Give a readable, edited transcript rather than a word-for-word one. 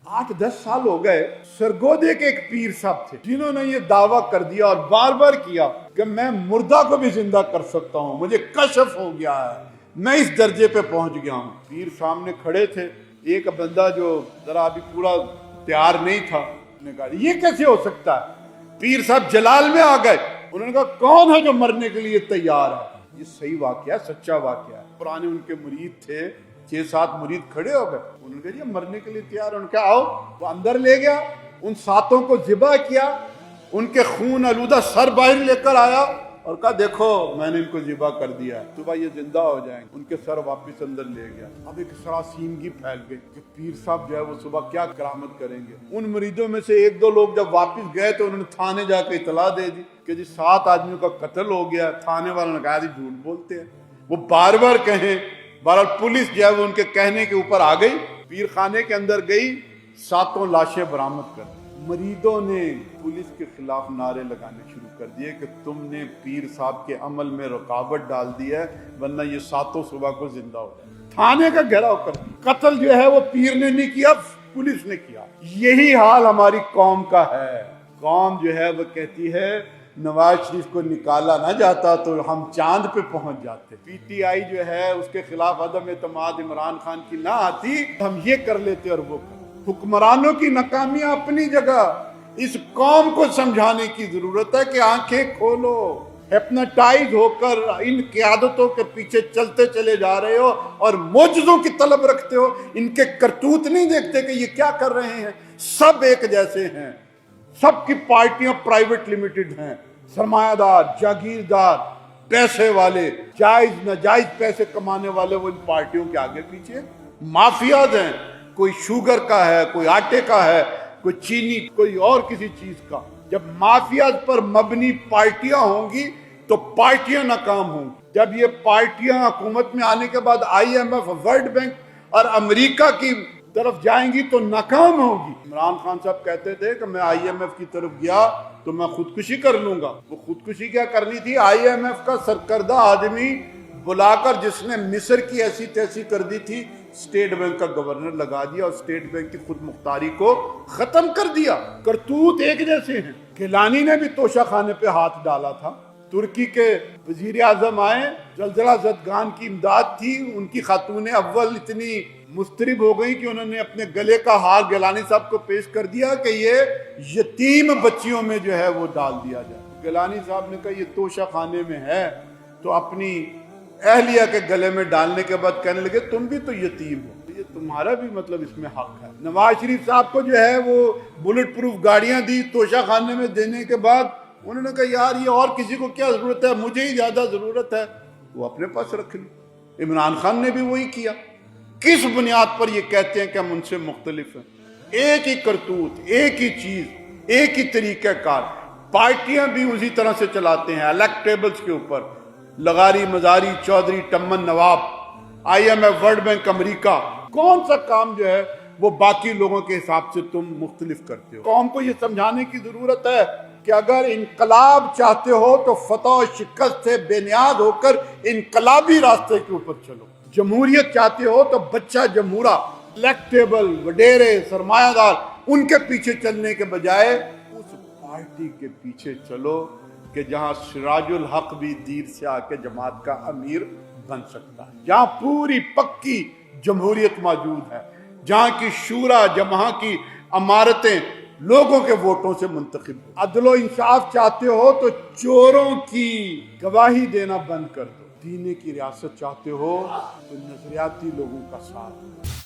8-10 साल हो गए, सरगोदे के एक पीर साहब थे जिन्होंने ये दावा कर दिया और बार बार किया कि मैं मुर्दा को भी जिंदा कर सकता हूँ, मुझे कशफ हो गया है, मैं इस दर्जे पे पहुंच गया हूँ। पीर सामने खड़े थे, एक बंदा जो जरा अभी पूरा तैयार नहीं था, उसने कहा ये कैसे हो सकता है। पीर साहब जलाल में आ गए, उन्होंने कहा कौन है जो मरने के लिए तैयार है। ये सही वाकया, सच्चा वाकया है। पुराने उनके मुरीद थे, 6-7 मुरीद खड़े हो गए, उन्होंने कहा ये मरने के लिए तैयार है। उन्होंने कहा आओ, वो अंदर ले गया, उन 7 को ज़िबा किया, उनके खून आलूदा सर बाहर लेकर आया और कहा देखो मैंने इनको ज़िबा कर दिया, सुबह ये जिंदा हो जाएंगे। उनके सर वापस अंदर ले गया। अब एक सरासीमगी फैल गई कि पीर साहब जो है वो सुबह क्या करामत करेंगे। उन मुरीदों में से 1-2 लोग जब वापस गए तो उन्होंने थाने जाकर इतला दे दी कि जी 7 आदमियों का कत्ल हो गया। थाने वालों ने कहा झूठ बोलते हैं, वो बार बार कहें। बहरहाल पुलिस जो है वो उनके कहने के ऊपर आ गई, पीर खाने के अंदर गई, 7 लाशें बरामद कर दी। मरीदों ने पुलिस के खिलाफ नारे लगाने शुरू कर दिए कि तुमने पीर साहब के अमल में रुकावट डाल दी है, वरना ये 7 सुबह को जिंदा हो जाए। थाने का घेराव कर, कत्ल जो है वो पीर ने नहीं किया, पुलिस ने किया। यही हाल हमारी कौम का है। कौम जो है वो कहती है नवाज शरीफ को निकाला ना जाता तो हम चांद पे पहुंच जाते। पीटीआई जो है उसके खिलाफ अदम एतमाद इमरान खान की ना आती, हम ये कर लेते और वो कर। हुक्मरानों की नाकामियां अपनी जगह, इस कौम को समझाने की जरूरत है कि आंखें खोलो। हिप्नोटाइज होकर इन क़यादतों के पीछे चलते चले जा रहे हो और मौजज़ों की तलब रखते हो। इनके करतूत नहीं देखते कि ये क्या कर रहे हैं। सब एक जैसे हैं, सबकी पार्टियां प्राइवेट लिमिटेड हैं, सरमायादार, जागीरदार, पैसे वाले, जायज नाजायज पैसे कमाने वाले वो इन पार्टियों के आगे पीछे माफियाज हैं। कोई शुगर का है, कोई आटे का है, कोई चीनी, कोई और किसी चीज का। जब माफियाज पर मबनी पार्टियां होंगी तो पार्टियां नाकाम होंगी। जब ये पार्टियां हुकूमत में आने के बाद IMF, वर्ल्ड बैंक और अमेरिका की तरफ जाएंगी तो नाकाम होगी। इमरान खान साहब कहते थे कि मैं IMF की तरफ गया तो मैं खुदकुशी कर लूंगा। वो खुदकुशी क्या करनी थी, IMF का सरकर्दा आदमी बुलाकर जिसने मिस्र की ऐसी तैसी कर दी थी, स्टेट बैंक का गवर्नर लगा दिया और स्टेट बैंक की खुद मुख्तारी को खत्म कर दिया। करतूत एक जैसे हैं। गिलानी ने भी तोशा खाने पे हाथ डाला था। तुर्की के वजीर आजम आए, जलजला जदगान की इमदाद थी, उनकी खातून अव्वल इतनी मुस्तरिब हो गई कि उन्होंने अपने गले का हार गिलानी साहब को पेश कर दिया कि ये यतीम बच्चियों में जो है वो डाल दिया जाए। गिलानी साहब ने कहा ये तोशा खाने में है, तो अपनी अहलिया के गले में डालने के बाद कहने लगे तुम भी तो यतीम हो, ये तुम्हारा भी मतलब इसमें हक है। नवाज शरीफ साहब को जो है वो बुलेट प्रूफ गाड़ियां दी तोशा खाने में देने के बाद उन्होंने कहा यार ये और किसी को क्या जरूरत है, मुझे ही ज्यादा जरूरत है, वो अपने पास रख ली। इमरान खान ने भी वही किया। किस बुनियाद पर ये कहते हैं कि हम उनसे मुख्तलिफ हैं? एक ही करतूत, एक ही चीज, एक ही तरीक़ाकार। पार्टियां भी उसी तरह से चलाते हैं, इलेक्टेबल्स के ऊपर लगारी, मजारी, चौधरी, टम्मन, नवाब, IMF, वर्ल्ड बैंक, अमेरिका। कौन सा काम जो है वो बाकी लोगों के हिसाब से तुम मुख्तलिफ करते हो? कौम को ये समझाने की जरूरत है कि अगर इनकलाब चाहते हो तो फतह और शिकस्त से बेनियाज होकर इनकलाबी रास्ते के ऊपर चलो। जमहूरियत चाहते हो तो बच्चा जमहूरा, इलेक्टेबल, वडेरे, सरमायादार, उनके पीछे चलने के बजाय उस पार्टी के पीछे चलो कि जहां सिराजुल हक भी दीर से आके जमात का अमीर बन सकता है, जहां पूरी पक्की जमहूरियत मौजूद है, जहां की शूरा, जहां की अमारतें लोगों के वोटों से मुंतखब। अदलो इंसाफ चाहते हो तो चोरों की गवाही देना बंद कर दो। दीने की रियासत चाहते हो तो नजरियाती लोगों का साथ।